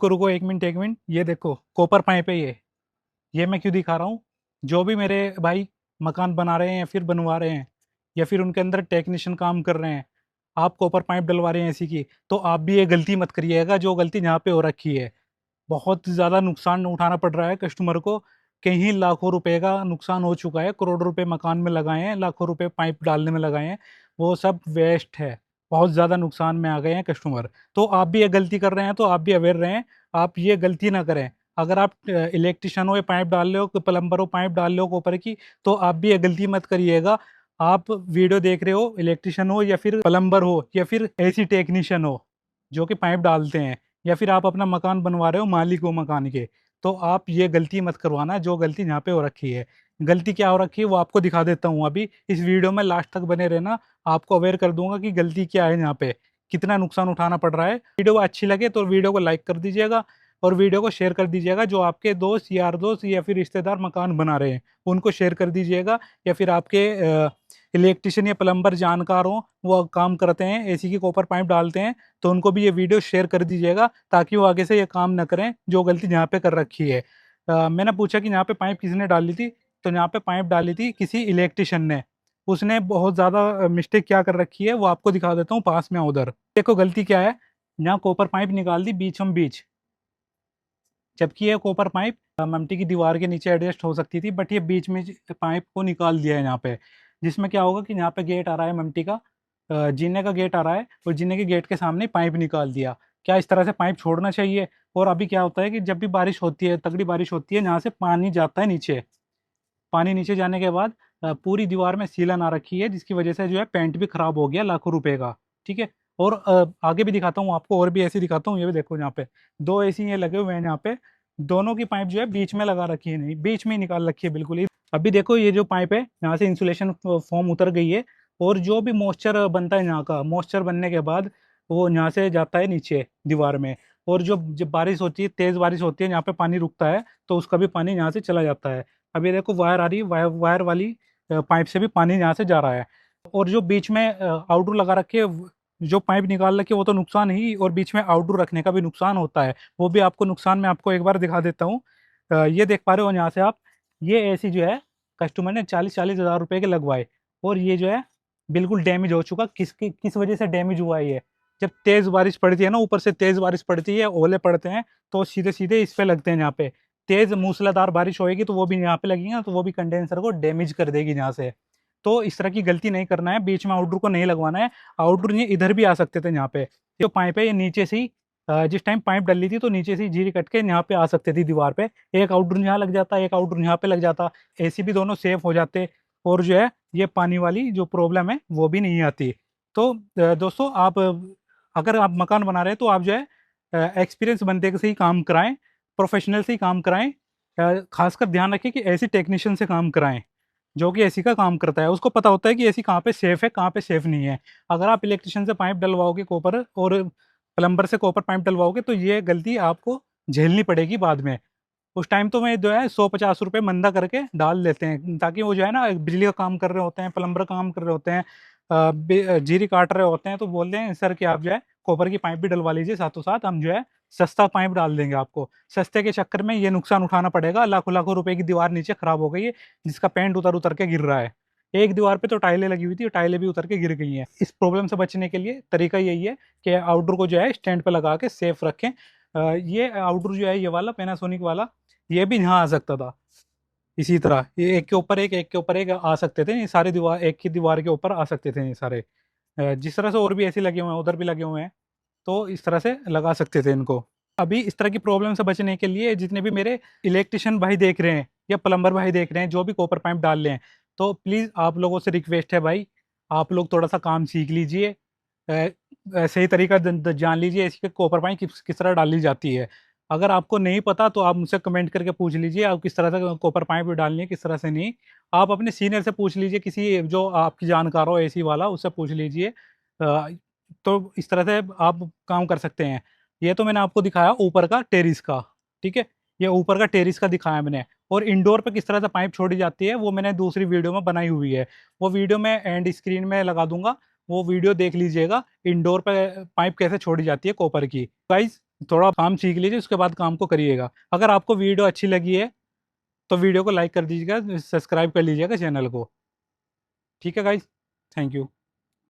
रुको एक मिनट एक मिनट, ये देखो कॉपर पाइप है ये मैं क्यों दिखा रहा हूँ। जो भी मेरे भाई मकान बना रहे हैं या फिर बनवा रहे हैं या फिर उनके अंदर टेक्नीशियन काम कर रहे हैं, आप कॉपर पाइप डलवा रहे हैं एसी की, तो आप भी ये गलती मत करिएगा जो गलती यहाँ पे हो रखी है। बहुत ज़्यादा नुकसान उठाना पड़ रहा है कस्टमर को। कहीं लाखों रुपए का नुकसान हो चुका है, करोड़ों रुपए मकान में लगाए हैं, लाखों रुपए पाइप डालने में लगाए हैं, वो सब वेस्ट है। बहुत ज़्यादा नुकसान में आ गए हैं कस्टमर। तो आप भी ये गलती कर रहे हैं तो आप भी अवेयर रहें, आप ये गलती ना करें। अगर आप इलेक्ट्रिशियन हो, ये पाइप डाल रहे हो, प्लम्बर हो, पाइप डाल रहे हो कॉपर की, तो आप भी ये गलती मत करिएगा। आप वीडियो देख रहे हो, इलेक्ट्रिशियन हो या फिर प्लम्बर हो या फिर एसी टेक्नीशियन हो जो कि पाइप डालते हैं, या फिर आप अपना मकान बनवा रहे हो, मालिक हो मकान के, तो आप ये गलती मत करवाना जो गलती यहाँ पे हो रखी है। गलती क्या हो रखी है वो आपको दिखा देता हूँ अभी इस वीडियो में, लास्ट तक बने रहना। आपको अवेयर कर दूंगा कि गलती क्या है यहाँ पे, कितना नुकसान उठाना पड़ रहा है। वीडियो अच्छी लगे तो वीडियो को लाइक कर दीजिएगा और वीडियो को शेयर कर दीजिएगा। जो आपके दोस्त, यार दोस्त या फिर रिश्तेदार मकान बना रहे हैं उनको शेयर कर दीजिएगा, या फिर आपके इलेक्ट्रिशियन या प्लम्बर जानकार हो, वो काम करते हैं, एसी की कॉपर पाइप डालते हैं, तो उनको भी ये वीडियो शेयर कर दीजिएगा ताकि वो आगे से ये काम ना करें जो गलती यहाँ पे कर रखी है। मैंने पूछा कि यहाँ पे पाइप किसने डाली थी, तो यहाँ पे पाइप डाली थी किसी इलेक्ट्रिशियन ने। उसने बहुत ज़्यादा मिस्टेक क्या कर रखी है वो आपको दिखा देता हूँ पास में उधर। देखो गलती क्या है, यहाँ कॉपर पाइप निकाल दी बीचों बीच, जबकि ये कॉपर पाइप ममटी की दीवार के नीचे एडजस्ट हो सकती थी, बट ये बीच में पाइप को निकाल दिया है यहाँ पे। जिसमें क्या होगा कि यहाँ पे गेट आ रहा है ममटी का, जीने का गेट आ रहा है, और जीने के गेट के सामने पाइप निकाल दिया। क्या इस तरह से पाइप छोड़ना चाहिए? और अभी क्या होता है कि जब भी बारिश होती है, तगड़ी बारिश होती है, यहाँ से पानी जाता है नीचे। पानी नीचे जाने के बाद पूरी दीवार में सीलन आ रखी है, जिसकी वजह से जो है पेंट भी खराब हो गया लाखों रुपए का। ठीक है। और आगे भी दिखाता हूँ आपको, और भी ऐसे दिखाता हूँ। ये भी देखो यहाँ पे दो एसी ये लगे हुए हैं यहाँ पे, दोनों की पाइप जो है बीच में लगा रखी है, नहीं बीच में ही निकाल रखी है बिल्कुल ही। अभी देखो ये जो पाइप है यहाँ से इंसुलेशन फॉर्म उतर गई है, और जो भी मॉइस्चर बनता है यहाँ का, मॉइस्चर बनने के बाद वो यहाँ से जाता है नीचे दीवार में। और जो जब बारिश होती है, तेज बारिश होती है, यहाँ पे पानी रुकता है, तो उसका भी पानी यहाँ से चला जाता है। अभी देखो वायर आ रही है, वायर वाली पाइप से भी पानी यहाँ से जा रहा है। और जो बीच में आउटडोर लगा रखे जो पाइप निकाल रखे वो तो नुकसान ही, और बीच में आउटडोर रखने का भी नुकसान होता है। वो भी आपको नुकसान मैं आपको एक बार दिखा देता हूँ। ये देख पा रहे हो यहाँ से आप, ये एसी जो है कस्टमर ने 40-40 हज़ार रुपए के लगवाए, और ये जो है बिल्कुल डैमेज हो चुका। किस वजह से डैमेज हुआ है ये? जब तेज बारिश पड़ती है ना, ऊपर से तेज बारिश पड़ती है, ओले पड़ते हैं, तो सीधे सीधे इस पे लगते हैं। यहाँ पे तेज मूसलाधार बारिश होएगी तो वो भी यहाँ पे लगेगी ना, तो वो भी कंडेंसर को डैमेज कर देगी यहाँ से। तो इस तरह की गलती नहीं करना है, बीच में आउटडोर को नहीं लगवाना है। आउटडोर ये इधर भी आ सकते थे। यहाँ पे जो पाइप है ये नीचे से ही जिस टाइम पाइप डली थी तो नीचे से ही जीरी कट के यहाँ पे आ सकते थी दीवार पे। एक आउटडोर यहाँ लग जाता, एक आउटडोर यहाँ पे लग जाता, एसी भी दोनों सेफ हो जाते, और जो है ये पानी वाली जो प्रॉब्लम है वो भी नहीं आती। तो दोस्तों आप अगर आप मकान बना रहे हैं तो आप जो है एक्सपीरियंस बंदे से ही काम कराएं, प्रोफेशनल से ही काम कराएं। खासकर ध्यान रखें कि ऐसी टेक्नीशियन से काम कराएं जो कि एसी का काम करता है, उसको पता होता है कि एसी कहाँ पे सेफ है, कहाँ पे सेफ नहीं है। अगर आप इलेक्ट्रिशियन से पाइप डलवाओगे कॉपर, और प्लम्बर से कॉपर पाइप डलवाओगे, तो ये गलती आपको झेलनी पड़ेगी बाद में। उस टाइम तो मैं जो है 100-50 रुपये मंदा करके डाल देते हैं, ताकि वो जो है ना बिजली का काम कर रहे होते हैं, प्लम्बर का काम कर रहे होते हैं, जीरी काट रहे होते हैं, तो बोलते हैं सर कि आप जो है कॉपर की पाइप भी डलवा लीजिए, साथों साथ हम जो है सस्ता पाइप डाल देंगे आपको। सस्ते के चक्कर में ये नुकसान उठाना पड़ेगा। लाखों लाखों रुपए की दीवार नीचे खराब हो गई है, जिसका पेंट उतर उतर के गिर रहा है। एक दीवार पे तो टाइलें लगी हुई थी, टाइलें भी उतर के गिर गई हैं। इस प्रॉब्लम से बचने के लिए तरीका यही है कि आउटडोर को जो है स्टैंड पे लगा के सेफ रखें। ये आउटडोर जो है ये वाला पैनासोनिक वाला, ये भी यहाँ आ सकता था इसी तरह। ये एक के ऊपर एक, एक के ऊपर एक आ सकते थे, ये सारे दीवार एक ही दीवार के ऊपर आ सकते थे ये सारे। जिस तरह से और भी ऐसे लगे हुए हैं, उधर भी लगे हुए हैं, तो इस तरह से लगा सकते थे इनको। अभी इस तरह की प्रॉब्लम से बचने के लिए जितने भी मेरे इलेक्ट्रिशियन भाई देख रहे हैं या प्लम्बर भाई देख रहे हैं जो भी कॉपर पाइप डाल रहे हैं, तो प्लीज़ आप लोगों से रिक्वेस्ट है भाई, आप लोग थोड़ा सा काम सीख लीजिए। सही तरीका जान लीजिए इसके कॉपर पाइप किस तरह डाली जाती है। अगर आपको नहीं पता तो आप मुझसे कमेंट करके पूछ लीजिए, आप किस तरह से कॉपर पाइप डालनी है, किस तरह से नहीं। आप अपने सीनियर से पूछ लीजिए, किसी जो आपकी जानकार हो एसी वाला, उससे पूछ लीजिए। तो इस तरह से आप काम कर सकते हैं। ये तो मैंने आपको दिखाया ऊपर का टेरिस का, ठीक है, ये ऊपर का टेरिस का दिखाया मैंने। और इंडोर पे किस तरह से पाइप छोड़ी जाती है वो मैंने दूसरी वीडियो में बनाई हुई है, वो वीडियो मैं एंड स्क्रीन में लगा दूंगा, वो वीडियो देख लीजिएगा, इंडोर पे पाइप कैसे छोड़ी जाती है कॉपर की। गाइज थोड़ा काम सीख लीजिए, उसके बाद काम को करिएगा। अगर आपको वीडियो अच्छी लगी है तो वीडियो को लाइक कर दीजिएगा, सब्सक्राइब कर लीजिएगा चैनल को। ठीक है गाइज, थैंक यू।